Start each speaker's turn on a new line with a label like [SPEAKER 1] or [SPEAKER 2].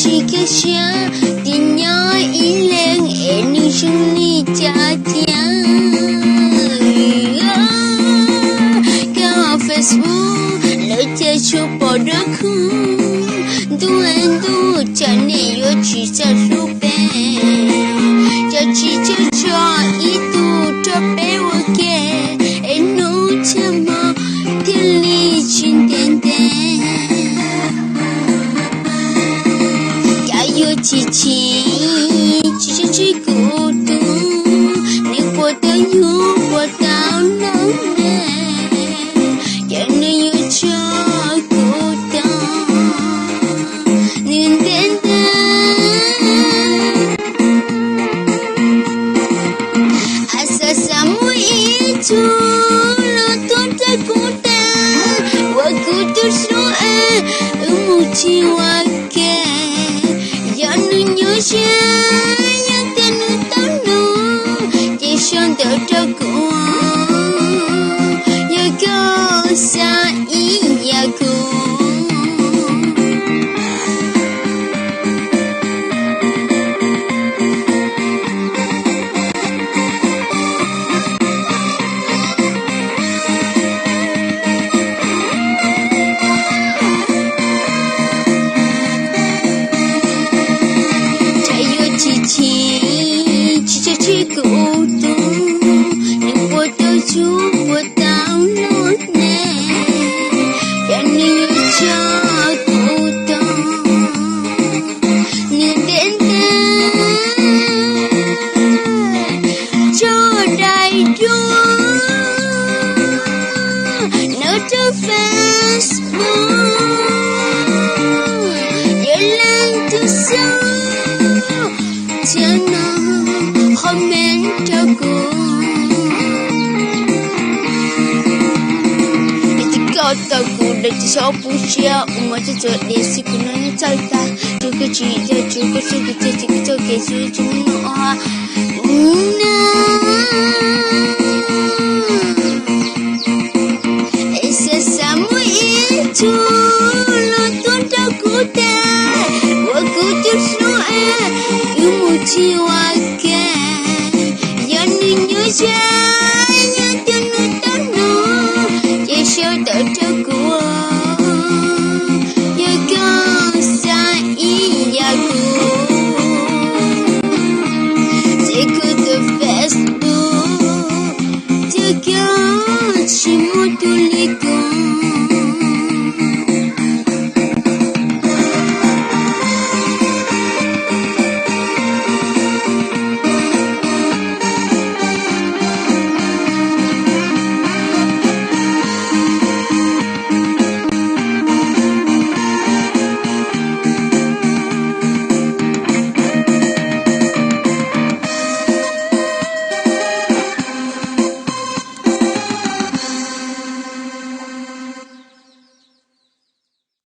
[SPEAKER 1] Kasya Tinya ilang Enusung ni jatya Ka Facebook Leja chupa daku Tuan tu Chane yo chisa supe Jachi chacha itu Tope wake Enu chama Tili chintente Cici, cici ciku tu, ni kota you kota nane, yang you jago ta, ni tenda, asa samu itu, lo tu takuta, waku tu soe, umuci wake. Yang tenu tanu, Jishan terdaku, ya kau saiyaku. Cici-ciku tu, ni foto cuba tahu ne, yang ni jago tahu, ni dente, jodai do, no to Facebook, jalan tu sah, jangan. Comment aku Kataku dah siapa sia umat jejak desi kunanya cerita juga cerita juga cerita cerita cerita cuma sesamu itu lo tu takutan waktu tu soe umuci wake yang ninyo yang tenu tanu Yesha terdaku ya kau saiyaku.